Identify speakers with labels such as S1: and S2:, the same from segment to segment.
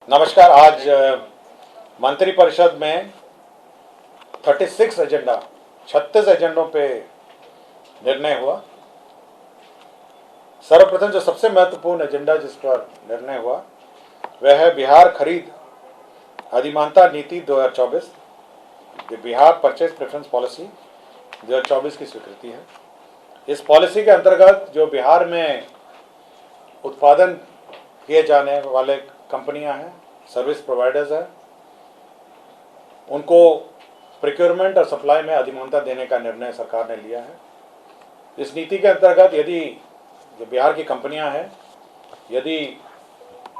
S1: नमस्कार। आज मंत्रिपरिषद में 36 एजेंडों पे निर्णय हुआ। सर्वप्रथम जो सबसे महत्वपूर्ण एजेंडा जिस पर निर्णय हुआ वह है बिहार खरीद अधिमानता नीति 2024, बिहार परचेज प्रेफरेंस पॉलिसी 2024 की स्वीकृति है। इस पॉलिसी के अंतर्गत जो बिहार में उत्पादन किए जाने वाले कंपनियां हैं, सर्विस प्रोवाइडर्स हैं, उनको प्रोक्योरमेंट और सप्लाई में अधिमानता देने का निर्णय सरकार ने लिया है। इस नीति के अंतर्गत यदि जो बिहार की कंपनियां हैं, यदि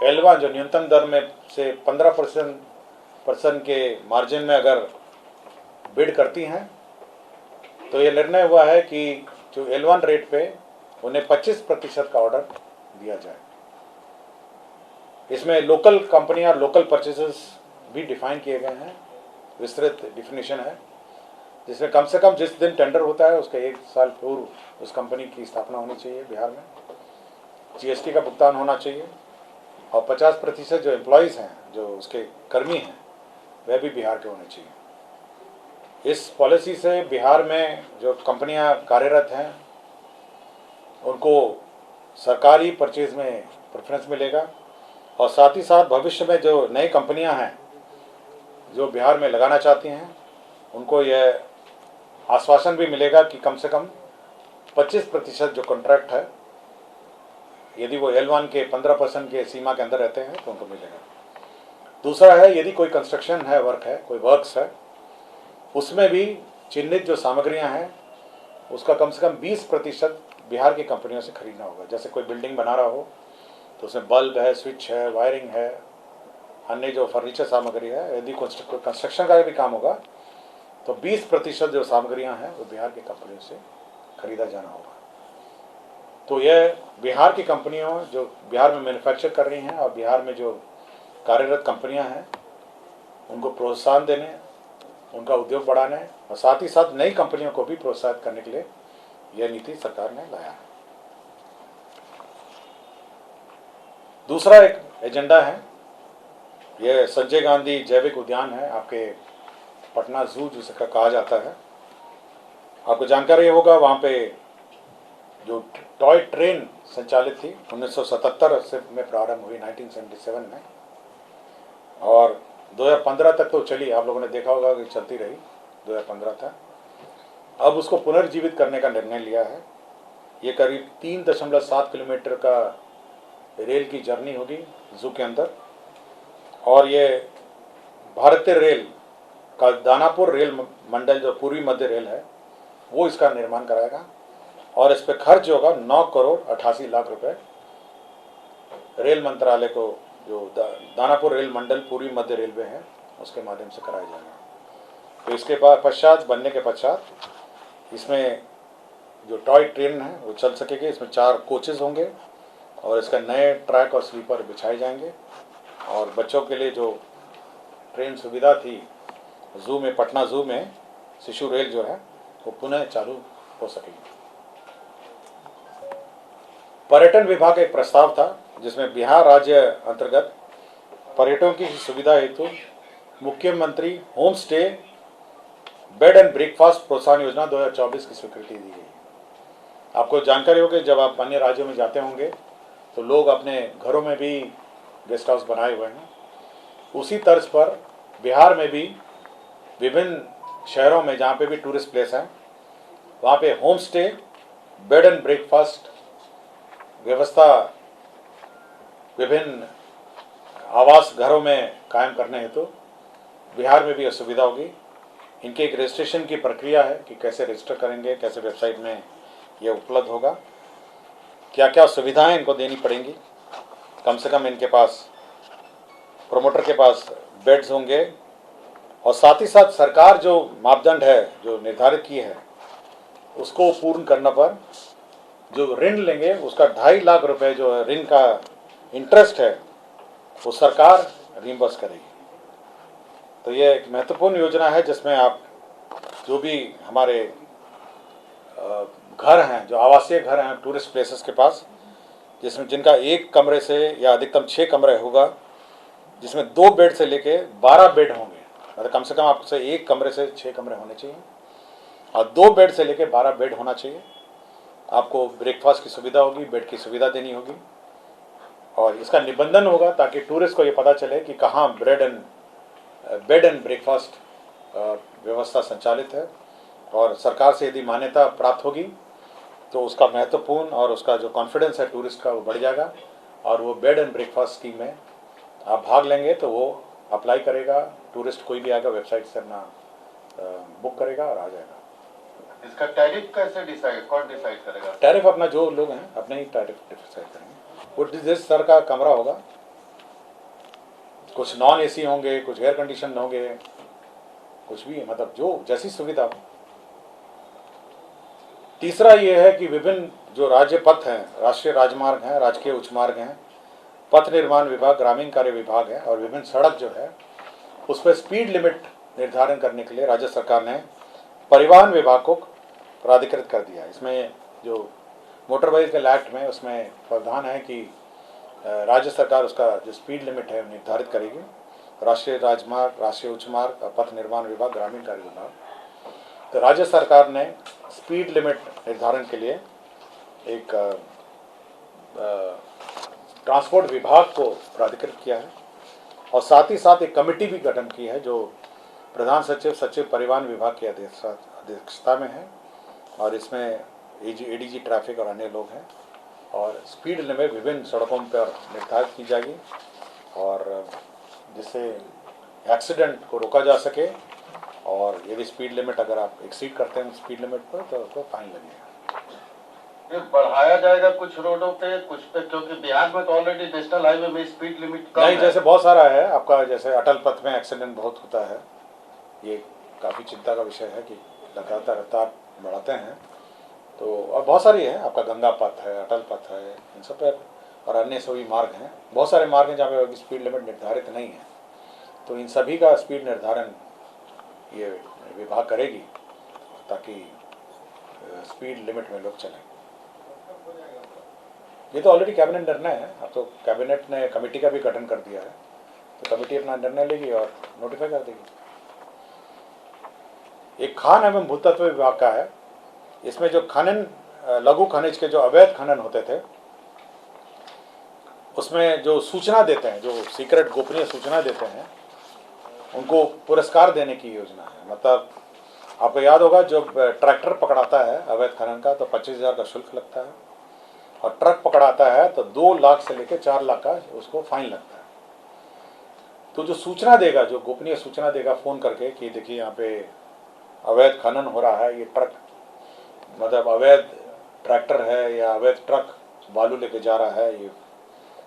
S1: L1 जो न्यूनतम दर में से 15% के मार्जिन में अगर बिड करती हैं तो ये निर्णय हुआ है कि जो L1 रेट पे उन्हें 25% का ऑर्डर दिया जाए। इसमें लोकल कंपनियां, लोकल परचेसेस भी डिफाइन किए गए हैं, विस्तृत डिफिनीशन है, जिसमें कम से कम जिस दिन टेंडर होता है उसके 1 साल पूर्व उस कंपनी की स्थापना होनी चाहिए बिहार में, GST का भुगतान होना चाहिए और 50% जो एम्प्लॉयज़ हैं, जो उसके कर्मी हैं, वह भी बिहार के होने चाहिए। इस पॉलिसी से बिहार में जो कंपनियां कार्यरत हैं उनको सरकारी परचेज में प्रेफरेंस मिलेगा और साथ ही साथ भविष्य में जो नई कंपनियां हैं जो बिहार में लगाना चाहती हैं उनको यह आश्वासन भी मिलेगा कि कम से कम 25% जो कॉन्ट्रैक्ट है, यदि वो L1 के 15% के सीमा के अंदर रहते हैं तो उनको मिलेगा। दूसरा है, यदि कोई कंस्ट्रक्शन है, वर्क है, कोई वर्क्स है, उसमें भी चिन्हित जो सामग्रियां हैं उसका कम से कम 20% बिहार की कंपनियों से खरीदना होगा। जैसे कोई बिल्डिंग बना रहा हो तो उसमें बल्ब है, स्विच है, वायरिंग है, अन्य जो फर्नीचर सामग्री है, यदि कंस्ट्रक्शन का भी काम होगा तो 20% जो सामग्रियां हैं वो बिहार की कंपनियों से खरीदा जाना होगा। तो यह बिहार की कंपनियों जो बिहार में मैन्युफैक्चर कर रही हैं और बिहार में जो कार्यरत कंपनियां हैं उनको प्रोत्साहन देने, उनका उद्योग बढ़ाने और साथ ही साथ नई कंपनियों को भी प्रोत्साहित करने के लिए यह नीति सरकार ने लाया है। दूसरा एक एजेंडा है, यह संजय गांधी जैविक उद्यान है, आपके पटना जू जिसका कहा जाता है। आपको जानकारी होगा वहाँ पे जो टॉय ट्रेन संचालित थी 1977 से में प्रारंभ हुई, 1977 में, और 2015 तक तो चली। आप लोगों ने देखा होगा कि चलती रही 2015 तक। अब उसको पुनर्जीवित करने का निर्णय लिया है। ये करीब 3.7 किलोमीटर का रेल की जर्नी होगी जू के अंदर और ये भारतीय रेल का दानापुर रेल मंडल जो पूर्वी मध्य रेल है वो इसका निर्माण कराएगा और इस पर खर्च होगा 9 करोड़ 88 लाख रुपए। रेल मंत्रालय को जो दानापुर रेल मंडल पूर्वी मध्य रेलवे है उसके माध्यम से कराया जाएगा। तो इसके बाद पश्चात बनने के पश्चात इसमें जो टॉय ट्रेन है वो चल सकेगी। इसमें 4 कोचेज होंगे और इसका नए ट्रैक और स्लीपर बिछाए जाएंगे और बच्चों के लिए जो ट्रेन सुविधा थी जू में, पटना जू में शिशु रेल जो है वो पुनः चालू हो सकेगी। पर्यटन विभाग का एक प्रस्ताव था जिसमें बिहार राज्य अंतर्गत पर्यटकों की सुविधा हेतु मुख्यमंत्री home stay bed and breakfast प्रोत्साहन योजना 2024 की स्वीकृति दी गई। आपको जानकारी होगी जब आप अन्य राज्यों में जाते होंगे तो लोग अपने घरों में भी गेस्ट हाउस बनाए हुए हैं। उसी तर्ज पर बिहार में भी विभिन्न शहरों में जहाँ पे भी टूरिस्ट प्लेस हैं वहाँ पे home stay bed and breakfast व्यवस्था विभिन्न आवास घरों में कायम करने हेतु बिहार में भी यह सुविधा होगी। इनके एक रजिस्ट्रेशन की प्रक्रिया है कि कैसे रजिस्टर करेंगे, कैसे वेबसाइट में यह उपलब्ध होगा, क्या क्या सुविधाएं इनको देनी पड़ेंगी। कम से कम इनके पास, प्रोमोटर के पास बेड्स होंगे और साथ ही साथ सरकार जो मापदंड है जो निर्धारित की है उसको पूर्ण करने पर जो ऋण लेंगे उसका 2.5 लाख रुपए जो ऋण का इंटरेस्ट है वो सरकार रिम्बर्स करेगी। तो ये एक महत्वपूर्ण योजना है जिसमें आप जो भी हमारे घर हैं, जो आवासीय घर हैं टूरिस्ट प्लेसेस के पास, जिसमें जिनका 1 कमरे से या अधिकतम 6 कमरे होगा, जिसमें 2 बेड से लेके 12 बेड होंगे, मतलब कम से कम आपसे एक कमरे से 6 कमरे होने चाहिए, और 2 बेड से लेके 12 बेड होना चाहिए। आपको ब्रेकफास्ट की सुविधा होगी, बेड की सुविधा देनी होगी, और इसका निबंधन होगा ताकि टूरिस्ट को ये पता चले कि कहाँ बेड एंड ब्रेकफास्ट व्यवस्था संचालित है। और सरकार से यदि मान्यता प्राप्त होगी तो उसका महत्वपूर्ण और उसका जो कॉन्फिडेंस है टूरिस्ट का वो बढ़ जाएगा, और वो बेड एंड ब्रेकफास्ट स्कीम में आप भाग लेंगे तो वो अप्लाई करेगा, टूरिस्ट कोई भी आएगा वेबसाइट से अपना बुक करेगा और आ जाएगा।
S2: इसका टैरिफ कैसे कौन डिसाइड करेगा?
S1: टैरिफ अपना जो लोग हैं अपने ही टैरिफ डिसाइड करेंगे। वो जिस स्तर का कमरा होगा, कुछ नॉन एसी होंगे, कुछ एयर कंडीशन होंगे, कुछ भी, मतलब जो जैसी सुविधा हो। तीसरा ये है कि विभिन्न जो राज्य पथ हैं, राष्ट्रीय राजमार्ग हैं, राजकीय उच्च मार्ग हैं, पथ निर्माण विभाग, ग्रामीण कार्य विभाग है, और विभिन्न सड़क जो है उस पर स्पीड लिमिट निर्धारण करने के लिए राज्य सरकार ने परिवहन विभाग को प्राधिकृत कर दिया। इसमें जो मोटर व्हीकल एक्ट में उसमें प्रावधान है कि राज्य सरकार उसका जो स्पीड लिमिट है निर्धारित करेगी। राष्ट्रीय राजमार्ग, राष्ट्रीय उच्च मार्ग, पथ निर्माण विभाग, ग्रामीण कार्य विभाग। तो राज्य सरकार ने स्पीड लिमिट निर्धारण के लिए एक ट्रांसपोर्ट विभाग को प्राधिकृत किया है, और साथ ही साथ एक कमेटी भी गठन की है जो प्रधान सचिव, सचिव परिवहन विभाग की अध्यक्षता में है, और इसमें एडीजी ट्रैफिक और अन्य लोग हैं, और स्पीड लिमिट विभिन्न सड़कों पर निर्धारित की जाएगी, और जिससे एक्सीडेंट को रोका जा सके, और यदि स्पीड लिमिट अगर आप एक्सीड करते हैं स्पीड लिमिट पर तो आपको फाइन लगेगा।
S2: ये बढ़ाया जाएगा कुछ रोडों पे, कुछ पे, क्योंकि बिहार में तो ऑलरेडी नेशनल हाईवे में स्पीड लिमिट कम
S1: नहीं, जैसे बहुत सारा है आपका, जैसे अटल पथ में एक्सीडेंट बहुत होता है, ये काफ़ी चिंता का विषय है कि लगातार रफ्तार बढ़ाते हैं। तो और बहुत सारी है, आपका गंगा पथ है, अटल पथ है, इन सब पर, और अन्य सभी मार्ग हैं, बहुत सारे मार्ग हैं जहाँ पे स्पीड लिमिट निर्धारित नहीं है। तो इन सभी का स्पीड निर्धारण ये विभाग करेगी ताकि स्पीड लिमिट में लोग चलें। ये तो ऑलरेडी कैबिनेट निर्णय है, अब तो कैबिनेट ने कमेटी का भी गठन कर दिया है, तो कमेटी अपना निर्णय लेगी और नोटिफाई कर देगी। एक खान एवं भूतत्व विभाग का है, इसमें जो खनन, लघु खनिज के जो अवैध खनन होते थे उसमें जो सूचना देते हैं, जो सीक्रेट गोपनीय सूचना देते हैं, उनको पुरस्कार देने की योजना है। मतलब आपको याद होगा जब ट्रैक्टर पकड़ाता है अवैध खनन का तो 25,000 का शुल्क लगता है, और ट्रक पकड़ाता है तो 2 लाख से लेकर 4 लाख का उसको फाइन लगता है। तो जो सूचना देगा, जो गोपनीय सूचना देगा फ़ोन करके कि देखिए यहाँ पे अवैध खनन हो रहा है, ये ट्रक मतलब अवैध ट्रैक्टर है या अवैध ट्रक बालू लेके जा रहा है, ये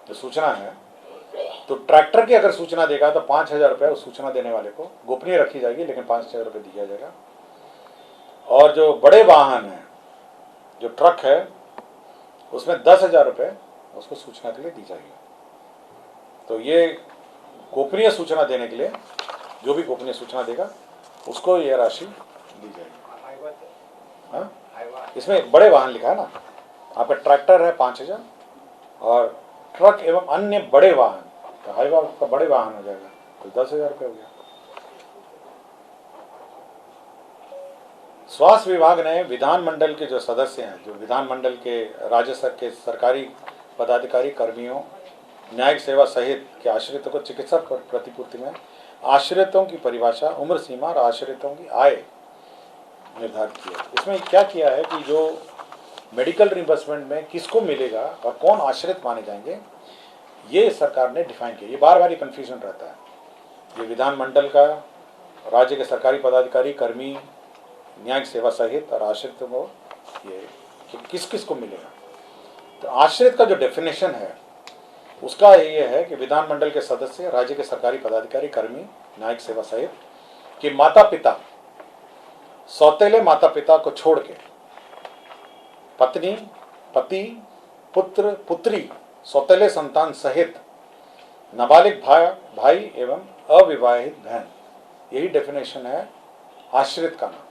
S1: जो सूचना है, तो ट्रैक्टर की अगर सूचना देगा तो 5,000 रुपये उस सूचना देने वाले को गोपनीय रखी जाएगी, लेकिन 5,000 रुपये दिया जाएगा। और जो बड़े वाहन हैं, जो ट्रक है, उसमें 10,000 रुपये उसको सूचना के लिए दी जाएगी। तो ये गोपनीय सूचना देने के लिए जो भी गोपनीय सूचना देगा उसको यह राशि दी जाएगी। हाँ, इसमें बड़े वाहन लिखा है ना, आपका ट्रैक्टर है 5,000, और ट्रक एवं अन्य बड़े वाहन, तो हाईवा का बड़े वाहन हो जाएगा तो 10,000 रुपये हो गया। स्वास्थ्य विभाग ने विधानमंडल के जो सदस्य हैं, जो विधानमंडल के राज्य के सरकारी पदाधिकारी, कर्मियों, न्यायिक सेवा सहित के आश्रितों को चिकित्सा प्रतिपूर्ति में आश्रितों की परिभाषा, उम्र सीमा और आश्रितों की आय निर्धारित की है। इसमें क्या किया है कि जो मेडिकल रिम्बर्समेंट में किसको मिलेगा और कौन आश्रित माने जाएंगे, ये सरकार ने डिफाइन किया। ये बार बार कन्फ्यूजन रहता है, ये विधानमंडल का, राज्य के सरकारी पदाधिकारी, कर्मी, न्यायिक सेवा सहित और आश्रित को ये किस किस को मिलेगा। तो आश्रित का जो डेफिनेशन है उसका ये है कि विधानमंडल के सदस्य, राज्य के सरकारी पदाधिकारी, कर्मी, न्यायिक सेवा सहित कि माता पिता, सौतेले माता पिता को छोड़ के पत्नी, पति, पुत्र, पुत्री, सौतेले संतान सहित नाबालिग भाई एवं अविवाहित बहन, यही डेफिनेशन है आश्रित का नाम।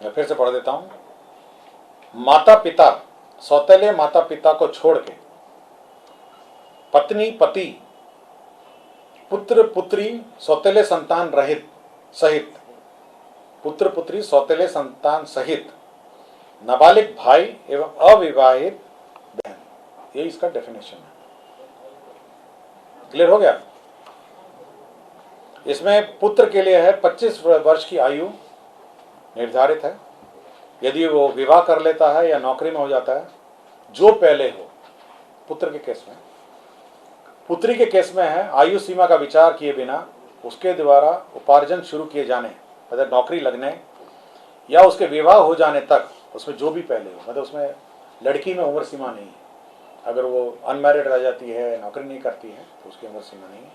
S1: मैं फिर से पढ़ देता हूं। माता पिता, सौतेले माता पिता को छोड़ के पत्नी, पति, पुत्र पुत्री सौतेले संतान रहित सहित पुत्र पुत्री सौतेले संतान सहित नाबालिग भाई एवं अविवाहित बहन, ये इसका डेफिनेशन है। क्लियर हो गया? इसमें पुत्र के लिए है 25 वर्ष की आयु निर्धारित है। यदि वो विवाह कर लेता है या नौकरी में हो जाता है, जो पहले हो। पुत्र के केस में, पुत्री के केस में है आयु सीमा का विचार किए बिना उसके द्वारा उपार्जन शुरू किए जाने, मतलब नौकरी लगने या उसके विवाह हो जाने तक, उसमें जो भी पहले हो, मतलब उसमें लड़की में उम्र सीमा नहीं है। अगर वो अनमैरिड रह जाती है, नौकरी नहीं करती है, तो उसकी उम्र सीमा नहीं है।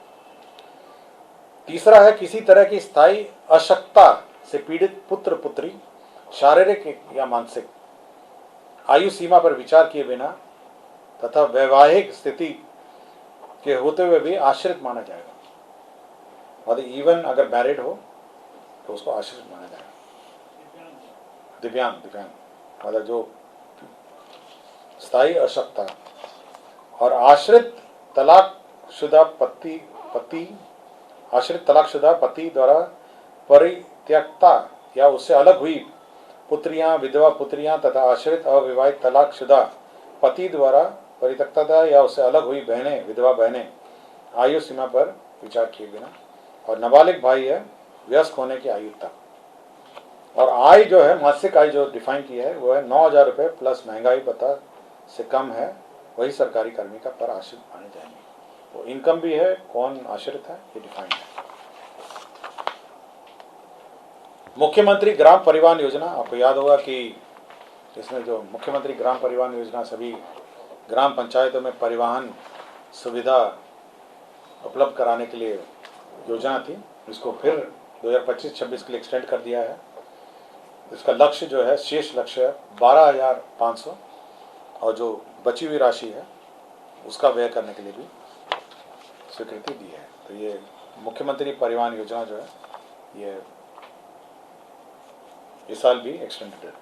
S1: तीसरा है किसी तरह की स्थायी अशक्तता से पीड़ित पुत्र पुत्री, शारीरिक या मानसिक, आयु सीमा पर विचार किए बिना तथा वैवाहिक स्थिति के होते हुए भी आश्रित माना जाएगा। मतलब इवन अगर मैरिड हो तो उसको आश्रित माना जाएगा। दिव्यांग मतलब जो स्थायी अशक्तता और आश्रित तलाकशुदा पति द्वारा परित्यक्ता या उससे अलग हुई पुत्रियां, विधवा पुत्रियां तथा आश्रित अविवाहित तलाकशुदा पति द्वारा परित्यक्ता या उससे अलग हुई बहनें, विधवा बहनें, आयु सीमा पर विचार किए बिना। और नाबालिग भाई है वयस्क होने की आयु तक। और आय जो है, मासिक आय जो डिफाइन की है वो है 9,000 रुपये प्लस महंगाई भत्ता से कम है, वही सरकारी कर्मी का पर आश्रित माने जाएंगे। वो इनकम भी है, कौन आश्रित है ये डिफाइंड है। मुख्यमंत्री ग्राम परिवहन योजना, आपको याद होगा कि इसमें जो मुख्यमंत्री ग्राम परिवहन योजना सभी ग्राम पंचायतों में परिवहन सुविधा उपलब्ध कराने के लिए योजना थी। इसको फिर 2025-26 के लिए एक्सटेंड कर दिया है। इसका लक्ष्य जो है, शेष लक्ष्य है 12,500 और जो बची हुई राशि है उसका व्यय करने के लिए भी स्वीकृति दी है। तो ये मुख्यमंत्री परिवहन योजना जो है ये इस साल भी एक्सटेंडेड है।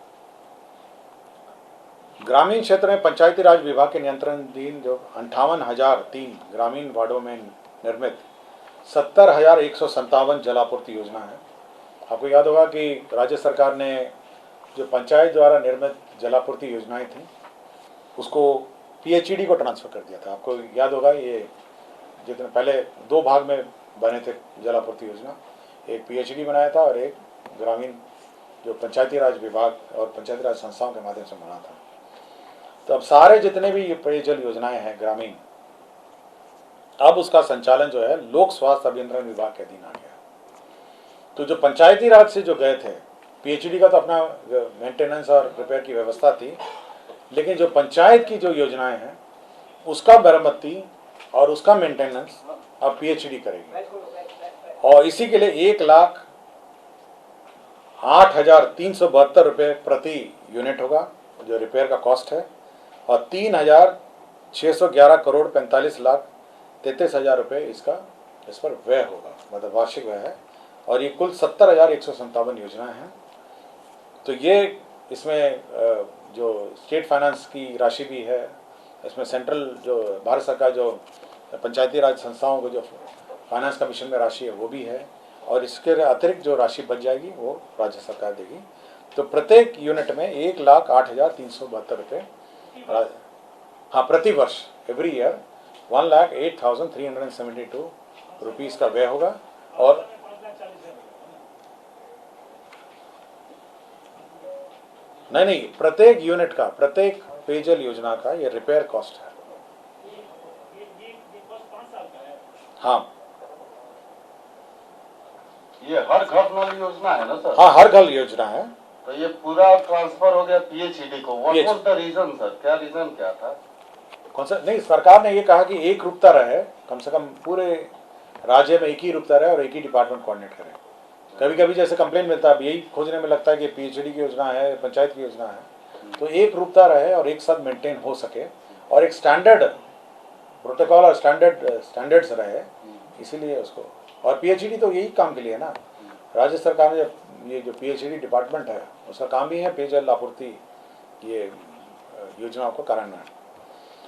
S1: ग्रामीण क्षेत्र में पंचायती राज विभाग के नियंत्रणाधीन जो 58,003 ग्रामीण वार्डों में निर्मित 70,157 जलापूर्ति योजना है। आपको याद होगा कि राज्य सरकार ने जो पंचायत द्वारा निर्मित जलापूर्ति योजनाएं थी उसको पीएचईडी को ट्रांसफर कर दिया था। आपको याद होगा ये जितने पहले 2 भाग में बने थे जलापूर्ति योजना, एक पीएचईडी बनाया था और एक ग्रामीण जो पंचायती राज विभाग और पंचायती राज संस्थाओं के माध्यम से बना था। तो अब सारे जितने भी पेयजल योजनाएं हैं ग्रामीण, अब उसका संचालन जो है लोक स्वास्थ्य अभियंत्रण विभाग के अधीन आ गया। तो जो पंचायती राज से जो गए थे, पीएचडी का तो अपना मेंटेनेंस और रिपेयर की व्यवस्था थी, लेकिन जो पंचायत की जो योजनाएं हैं उसका मरम्मती और उसका मेंटेनेंस अब पीएचडी करेगी। और इसी के लिए 1,08,372 रुपये प्रति यूनिट होगा जो रिपेयर का कॉस्ट है, और 3,611 करोड़ 45,33,000 रुपये इस पर व्यय होगा, मतलब वार्षिक व्यय है। और ये कुल 70,157 योजनाएं हैं। तो ये इसमें जो स्टेट फाइनेंस की राशि भी है, इसमें सेंट्रल जो भारत सरकार जो पंचायती राज संस्थाओं को जो फाइनेंस कमीशन में राशि है वो भी है, और इसके अतिरिक्त जो राशि बच जाएगी वो राज्य सरकार देगी। तो प्रत्येक यूनिट में 1,08,372 रुपये, हाँ प्रति वर्ष, एवरी ईयर 1,08,372 रुपीज़ का व्यय होगा। और नहीं, प्रत्येक यूनिट का, प्रत्येक पेयजल योजना का ये रिपेयर कॉस्ट है। हाँ,
S2: ये हर घर नल योजना है ना सर?
S1: हाँ, हर घर योजना है।
S2: तो ये पूरा ट्रांसफर हो गया पीएचईडी को। What was the reason sir? क्या रीजन क्या था?
S1: कौन सा? नहीं, सरकार ने ये कहा कि एक रूपता रहे, कम से कम पूरे राज्य में एक ही रूपता रहे और एक ही डिपार्टमेंट कोऑर्डिनेट करे। कभी कभी जैसे कंप्लेन मिलता है, यही खोजने में लगता है कि पीएचडी की योजना है, पंचायत की योजना है, तो एक रूपता रहे और एक साथ मेंटेन हो सके और एक स्टैंडर्ड प्रोटोकॉल और स्टैंडर्ड्स रहे, इसीलिए उसको। और पीएचडी तो यही काम के लिए है ना। राज्य सरकार ने ये जो पीएचडी डिपार्टमेंट है उसका काम ही है पेयजल आपूर्ति ये योजनाओं को कार्यान्वयन।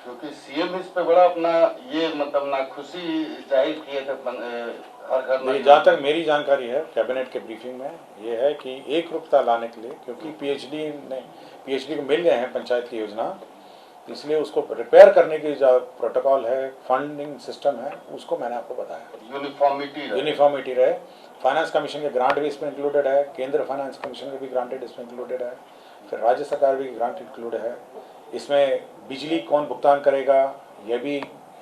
S2: क्योंकि सीएम इस पे बड़ा अपना ये मतलब ना खुशी जाहिर किए थे हर घर में।
S1: जहाँ तक मेरी जानकारी है कैबिनेट के ब्रीफिंग में ये है कि एकरूपता लाने के लिए, क्योंकि पीएचडी को मिल गए हैं पंचायत की योजना, इसलिए उसको रिपेयर करने की जो प्रोटोकॉल है, फंडिंग सिस्टम है, उसको मैंने आपको बताया। यूनिफॉर्मिटी रहे। फाइनेंस कमीशन के ग्रांट भी इसमें इंक्लूडेड है, केंद्र फाइनेंस कमीशन के भी ग्रांटेड इसमें इंक्लूडेड है, फिर राज्य सरकार भी ग्रांट इंक्लूड है। इसमें बिजली कौन भुगतान करेगा यह भी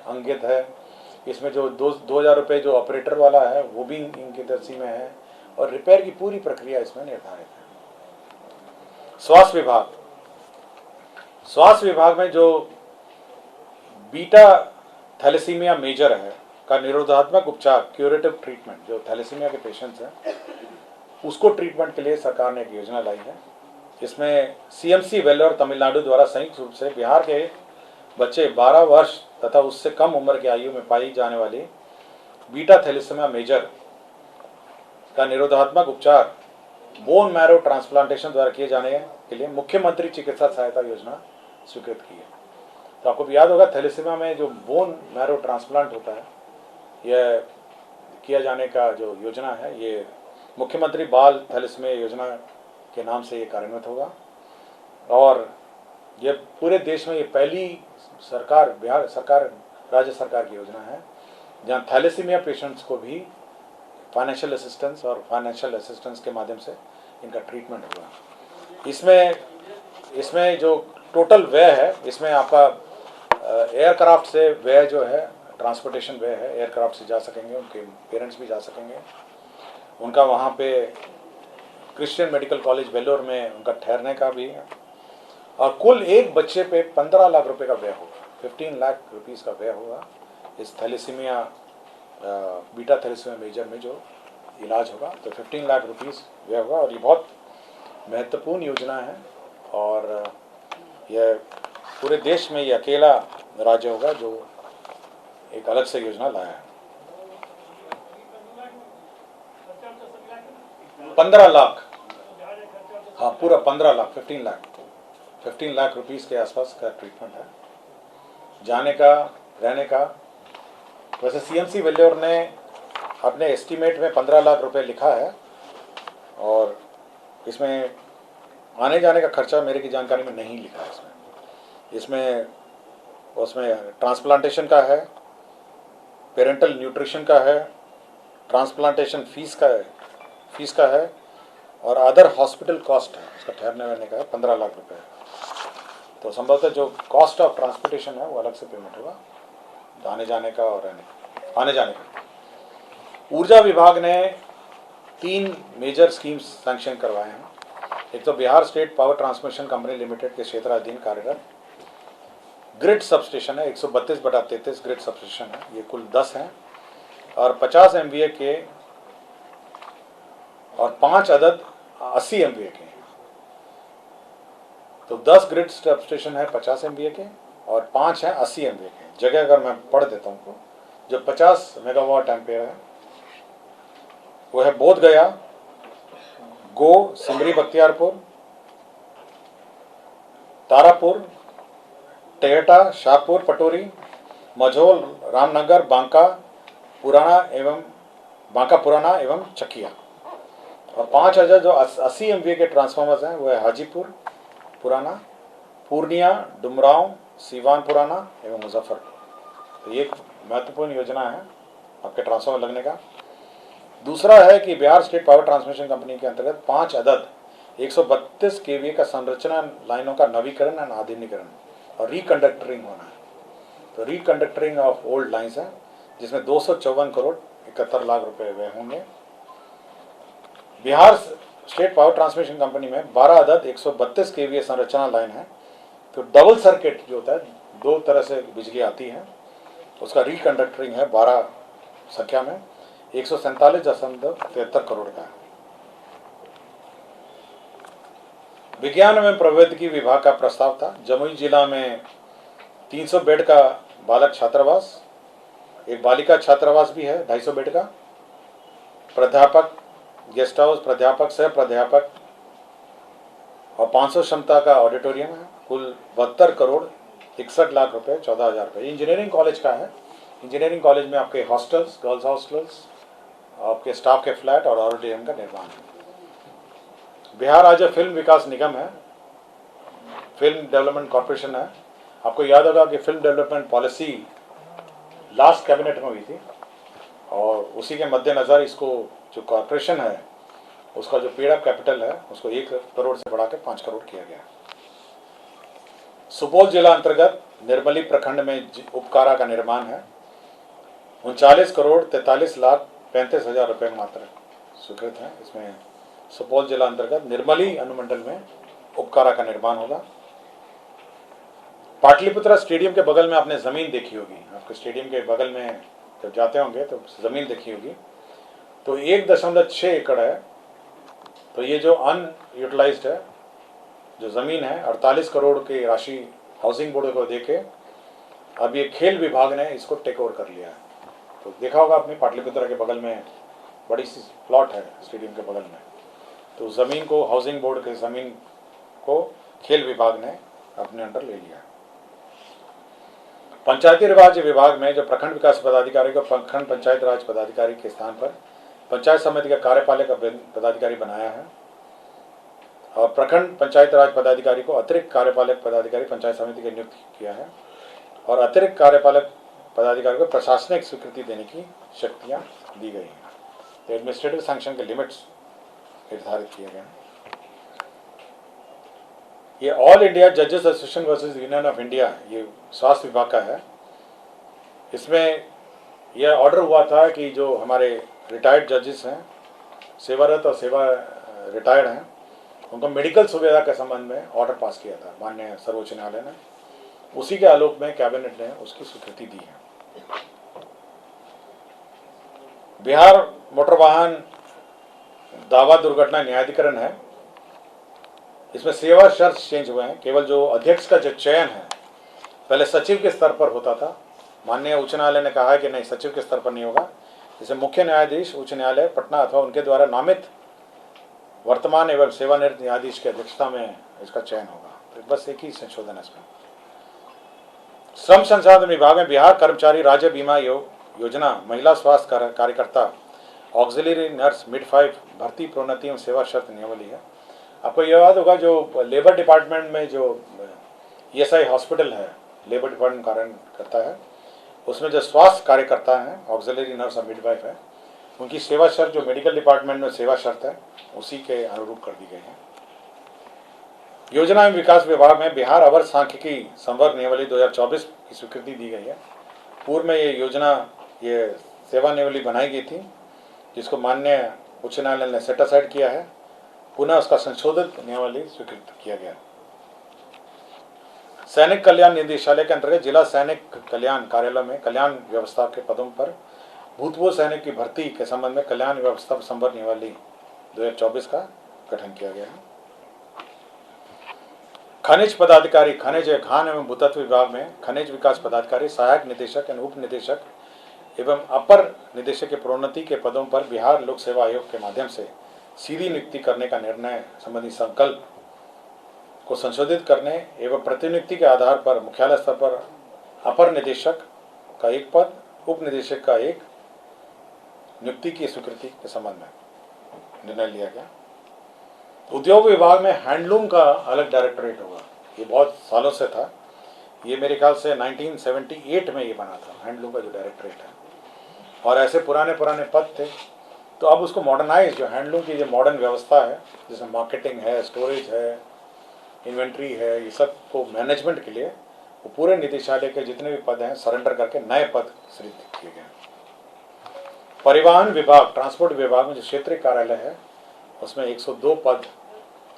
S1: अंकित है। इसमें जो 2000 रुपये जो ऑपरेटर वाला है वो भी इनकी दर्सी में है, और रिपेयर की पूरी प्रक्रिया इसमें निर्धारित है। स्वास्थ्य विभाग में जो बीटा थैलेसीमिया मेजर है का निरोधात्मक उपचार, क्यूरेटिव ट्रीटमेंट, जो थैलेसीमिया के पेशेंट्स हैं उसको ट्रीटमेंट के लिए सरकार ने एक योजना लाई है। इसमें सीएमसी वेल्लोर तमिलनाडु द्वारा संयुक्त रूप से बिहार के बच्चे 12 वर्ष तथा उससे कम उम्र की आयु में पाई जाने वाली बीटा थैलेसीमिया मेजर का निरोधात्मक उपचार बोन मैरो ट्रांसप्लांटेशन द्वारा किए जाने के लिए मुख्यमंत्री चिकित्सा सहायता योजना स्वीकृत की है। तो आपको याद होगा थैलेसीमिया में जो बोन मैरो ट्रांसप्लांट होता है, यह किया जाने का जो योजना है ये मुख्यमंत्री बाल थैलेसीमिया योजना के नाम से ये कार्यान्वित होगा। और ये पूरे देश में ये पहली सरकार, बिहार सरकार, राज्य सरकार की योजना है जहाँ थैलेसीमिया पेशेंट्स को भी फाइनेंशियल असिस्टेंस के माध्यम से इनका ट्रीटमेंट होगा। इसमें जो टोटल व्यय है, इसमें आपका एयरक्राफ्ट से व्यय जो है, ट्रांसपोर्टेशन व्यय है, एयरक्राफ्ट से जा सकेंगे, उनके पेरेंट्स भी जा सकेंगे, उनका वहाँ पे क्रिश्चियन मेडिकल कॉलेज वेल्लोर में उनका ठहरने का भी है, और कुल एक बच्चे पे 15 लाख रुपए का व्यय होगा, 15 लाख रुपीस का व्यय होगा इस थैलेसीमिया बीटा थैलेसीमिया मेजर में जो इलाज होगा। तो 15 लाख रुपीस व्यय होगा, और ये बहुत महत्वपूर्ण योजना है, और यह पूरे देश में ये अकेला राज्य होगा जो एक अलग से योजना लाया है। 15 लाख, हाँ पूरा 15 लाख, 15 लाख रुपीस के आसपास का ट्रीटमेंट है, जाने का, रहने का। वैसे सीएमसी वेल्लोर ने अपने एस्टीमेट में 15 लाख रुपए लिखा है, और इसमें आने जाने का खर्चा मेरे की जानकारी में नहीं लिखा है। इसमें उसमें ट्रांसप्लांटेशन का है, पेरेंटल न्यूट्रिशन का है, ट्रांसप्लांटेशन फीस का है, और अदर हॉस्पिटल कॉस्ट है, उसका ठहरने वहरने का है 15 लाख रुपए है। तो संभवतः जो कॉस्ट ऑफ ट्रांसपोर्टेशन है वो अलग से पेमेंट होगा, आने जाने का और आने जाने का। ऊर्जा विभाग ने 3 मेजर स्कीम्स सैंक्शन करवाए हैं। एक तो Bihar state power transmission company limited के क्षेत्राधीन कार्यरत ग्रिड सबस्टेशन है, 132/33 ग्रिड सबस्टेशन है, ये कुल 10 हैं, और 50 MVA के, और 5 अदद 80 MVA के। तो 10 ग्रिड सबस्टेशन है 50 MVA के, और 5 हैं 80 MVA के। जगह अगर मैं पढ़ देता हूँ, जो 50 मेगावाट एम्पेयर है वो है बोध गया, गो, सिमरी बख्तियारपुर, तारापुर, टेहटा, शाहपुर पटोरी, मझोल, रामनगर, बांका पुराना एवं चकिया। और 5 अदद जो 80 MVA के ट्रांसफार्मर्स हैं वो है हाजीपुर पुराना, पूर्णिया, डुमरांव, सीवान पुराना एवं मुजफ्फरपुर। तो ये एक महत्वपूर्ण योजना है आपके ट्रांसफार्मर लगने का। दूसरा है कि Bihar state power transmission company के अंतर्गत 5 अदद 132 kVA का संरचना लाइनों का नवीकरण और आधुनिकीकरण और रिकंडक्टरिंग होना है। तो रिकंडक्टरिंग ऑफ ओल्ड लाइन्स है, जिसमें 254 करोड़ 71 लाख रुपए व्यय होंगे। Bihar state power transmission company में 12 अदद 132 kVA संरचना लाइन है। तो डबल सर्किट जो होता है, 2 तरह से बिजली आती है, उसका रिकंडक्टरिंग है 12 संख्या में 147.73 करोड़ का है। विज्ञान एवं प्रौद्योगिकी विभाग का प्रस्ताव था, जमुई जिला में 300 बेड का बालक छात्रावास, एक बालिका छात्रावास भी है 250 बेड का, प्राध्यापक गेस्ट हाउस, प्राध्यापक, सह प्राध्यापक और 500 क्षमता का ऑडिटोरियम है। कुल 72 करोड़ 61 लाख रुपए, 14,000 रुपये। इंजीनियरिंग कॉलेज का है। इंजीनियरिंग कॉलेज में आपके हॉस्टल्स, गर्ल्स हॉस्टल्स, आपके स्टाफ के फ्लैट और ऑडिटोरियम का निर्माण है। बिहार राज्य फिल्म विकास निगम है, फिल्म डेवलपमेंट कॉरपोरेशन है। आपको याद होगा कि film development policy last cabinet में हुई थी और उसी के मद्देनज़र इसको जो कॉरपोरेशन है उसका जो पेड अप कैपिटल है उसको 1 करोड़ से बढ़ा के 5 करोड़ किया गया। सुपौल जिला अंतर्गत निर्मली प्रखंड में उपकारा का निर्माण है। 39 करोड़ 43 लाख 35 हजार रुपये मात्र स्वीकृत है। इसमें सुपौल जिला अंतर्गत निर्मली अनुमंडल में उपकारा का निर्माण होगा। पाटलिपुत्रा स्टेडियम के बगल में आपने ज़मीन देखी होगी, आपके स्टेडियम के बगल में जब जाते होंगे तो ज़मीन देखी होगी, तो 1.6 एकड़ है। तो ये जो अनयूटिलाइज्ड है जो ज़मीन है 48 करोड़ की राशि हाउसिंग बोर्ड को देके अब ये खेल विभाग ने इसको टेक ओवर कर लिया है। तो देखा होगा आपने पाटलिपुत्रा के बगल में बड़ी सी प्लॉट है स्टेडियम के बगल में, तो ज़मीन को हाउसिंग बोर्ड के ज़मीन को खेल विभाग ने अपने अंडर ले लिया। पंचायती राज विभाग में जो प्रखंड विकास पदाधिकारी को प्रखंड पंचायत राज पदाधिकारी के स्थान पर पंचायत समिति का कार्यपालक पदाधिकारी बनाया है और प्रखंड पंचायत राज पदाधिकारी को अतिरिक्त कार्यपालक पदाधिकारी पंचायत समिति के नियुक्त किया है और अतिरिक्त कार्यपालक पदाधिकारी को प्रशासनिक स्वीकृति देने की शक्तियां दी गई हैं। तो एडमिनिस्ट्रेटिव सैंक्शन के लिमिट्स निर्धारित किए गए हैं। ये ऑल इंडिया जजेस association versus union of India, ये स्वास्थ्य विभाग का है। इसमें यह ऑर्डर हुआ था कि जो हमारे रिटायर्ड जजेस हैं, सेवारत और सेवा रिटायर्ड हैं, उनको मेडिकल सुविधा के संबंध में ऑर्डर पास किया था माननीय सर्वोच्च न्यायालय ने। उसी के आलोक में कैबिनेट ने उसकी स्वीकृति दी है। बिहार मोटर वाहन दावा दुर्घटना न्यायाधिकरण है। इसमें सेवा शर्त चेंज हुए हैं। केवल जो अध्यक्ष का जो चयन है पहले सचिव के स्तर पर होता था, माननीय उच्च न्यायालय ने कहा है कि नहीं, सचिव के स्तर पर नहीं होगा। इसे मुख्य न्यायाधीश उच्च न्यायालय पटना अथवा उनके द्वारा नामित वर्तमान एवं सेवानिवृत्त न्यायाधीश की अध्यक्षता में इसका चयन होगा। तो बस एक ही संशोधन है इसमें। श्रम संसाधन विभाग में बिहार कर्मचारी राज्य बीमा योजना महिला स्वास्थ्य कार्यकर्ता ऑक्सिलरी नर्स मिडवाइफ भर्ती प्रोन्नति एवं सेवा शर्त नियमावली है। आपको याद होगा जो लेबर डिपार्टमेंट में जो ESI हॉस्पिटल है, लेबर डिपार्टमेंट कार्य करता है, उसमें जो स्वास्थ्य कार्यकर्ता हैं ऑक्सिलरी नर्स और मिडवाइफ है, उनकी सेवा शर्त जो मेडिकल डिपार्टमेंट में सेवा शर्त है उसी के अनुरूप कर दी गई है। योजना एवं विकास विभाग में बिहार अवर सांख्यिकी संवर्ग नियमावली 2024 की स्वीकृति दी गई है। पूर्व में ये योजना ये सेवा नियमावली बनाई गई थी जिसको माननीय उच्च न्यायालय ने सेट असाइड किया है। पुनः उसका संशोधित नियमावली स्वीकृत किया गया। सैनिक कल्याण निदेशालय के अंतर्गत जिला सैनिक कल्याण कार्यालय में कल्याण व्यवस्था के पदों पर भूतपूर्व सैनिक की भर्ती के संबंध में कल्याण व्यवस्था संवर्ग नियमावली 2024 का गठन किया गया है। खनिज पदाधिकारी, खनिज खान एवं भूतत्व विभाग में खनिज विकास पदाधिकारी, सहायक निदेशक एवं उप निदेशक एवं अपर निदेशक के प्रोन्नति के पदों पर बिहार लोक सेवा आयोग के माध्यम से सीधी नियुक्ति करने का निर्णय संबंधी संकल्प को संशोधित करने एवं प्रतिनियुक्ति के आधार पर मुख्यालय स्तर पर अपर निदेशक का एक पद, उप निदेशक का एक नियुक्ति की स्वीकृति के संबंध में निर्णय लिया गया। उद्योग विभाग में हैंडलूम का अलग डायरेक्टरेट होगा। ये बहुत सालों से था, ये मेरे ख्याल से 1978 में ये बना था हैंडलूम का जो डायरेक्टरेट है, और ऐसे पुराने पद थे। तो अब उसको मॉडर्नाइज, जो हैंडलूम की जो मॉडर्न व्यवस्था है जिसमें मार्केटिंग है, स्टोरेज है, इन्वेंट्री है, ये सब को मैनेजमेंट के लिए वो पूरे निदेशालय के जितने भी पद हैं सरेंडर करके नए पद सृजित किए गए। परिवहन विभाग, ट्रांसपोर्ट विभाग में जो क्षेत्रीय कार्यालय है उसमें 102 पद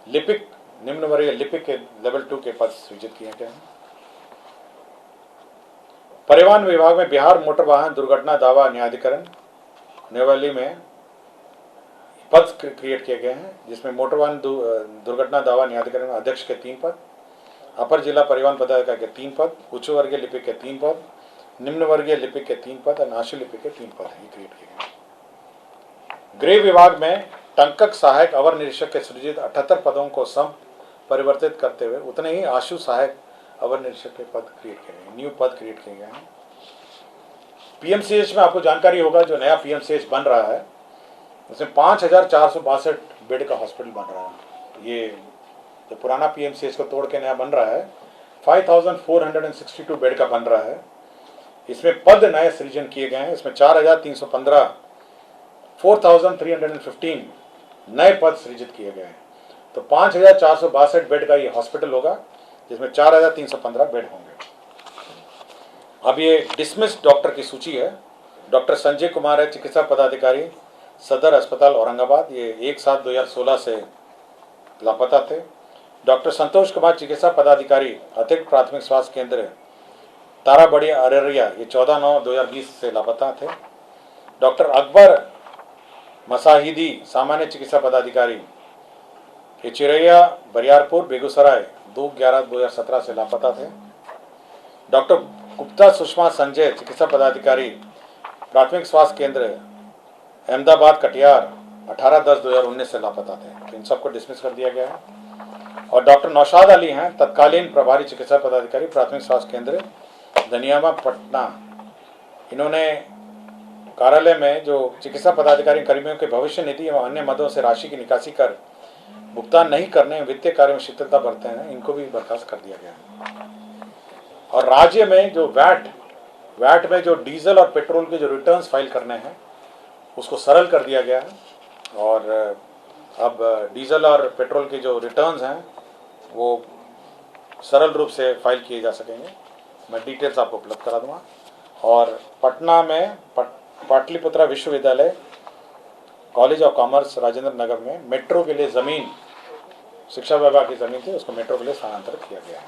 S1: लिपिक, निम्न वर्गीय लिपिक के लेवल 2 के पद सृजित किए गए हैं। परिवहन विभाग में बिहार मोटर वाहन दुर्घटना दावा न्यायाधिकरण नियमावली में पद क्रिएट किए गए हैं, जिसमें मोटर वाहन दुर्घटना दावा न्यायाधिकरण में अध्यक्ष के 3 पद, अपर जिला परिवहन पदाधिकारी के 3 पद, उच्च वर्गीय लिपिक के 3 पद, निम्न वर्गीय लिपिक के 3 पद और नाशी लिपिक के 3 पद ही क्रिएट किए गए। गृह विभाग में टंकक सहायक अवर निरीक्षक के सृजित 78 पदों को सम परिवर्तित करते हुए उतने ही आशु सहायक अवर निरीक्षक के पद क्रिएट किए गए, न्यू पद क्रिएट किए गए हैं। पीएमसीएच में आपको जानकारी होगा, जो नया पीएमसीएच बन रहा है उसमें 5462 बेड का हॉस्पिटल बन रहा है। ये जो पुराना पीएमसीएच को तोड़ के नया बन रहा है 5462 बेड का बन रहा है। इसमें पद नए सृजन किए गए हैं। इसमें 4315 4315 नए पद सृजित किए गए हैं। तो 5462 बेड का ये हॉस्पिटल होगा, जिसमें 4315 बेड होंगे। अब ये डिसमिस्ड डॉक्टर की सूची है। डॉक्टर संजय कुमार है, चिकित्सा पदाधिकारी, सदर अस्पताल औरंगाबाद। ये 1/7/2016 से लापता थे। डॉक्टर संतोष कुमार, चिकित्सा पदाधिकारी, अतिरिक्त प्राथमिक स्वास्थ्य केंद्र ताराबड़ी अररिया, ये 14/9/2020 से लापता थे। डॉक्टर अकबर मसाहिदी, सामान्य चिकित्सा पदाधिकारी, ये चिरैया बरियारपुर बेगूसराय, 2/11/2017 से लापता थे। डॉक्टर गुप्ता सुषमा संजय, चिकित्सा पदाधिकारी, प्राथमिक स्वास्थ्य केंद्र अहमदाबाद कटिहार, 18/10/2019 से लापता थे। तो इन सबको डिसमिस कर दिया गया है। और डॉक्टर नौशाद अली हैं, तत्कालीन प्रभारी चिकित्सा पदाधिकारी, प्राथमिक स्वास्थ्य केंद्र धनियामा पटना। इन्होंने कार्यालय में जो चिकित्सा पदाधिकारी कर्मियों के भविष्य निधि एवं अन्य मदों से राशि की निकासी कर भुगतान नहीं करने, वित्तीय कार्य में शिथिलता बरते हैं, इनको भी बर्खास्त कर दिया गया है। और राज्य में जो वैट में जो डीजल और पेट्रोल के जो रिटर्न्स फाइल करने हैं उसको सरल कर दिया गया है। और अब डीजल और पेट्रोल के जो रिटर्न्स हैं वो सरल रूप से फाइल किए जा सकेंगे। मैं डिटेल्स आपको उपलब्ध करा दूंगा। और पटना में पाटलिपुत्रा विश्वविद्यालय college of commerce Rajendra Nagar में मेट्रो के लिए ज़मीन, शिक्षा विभाग की ज़मीन थी, उसको मेट्रो के लिए स्थानांतरित किया गया है।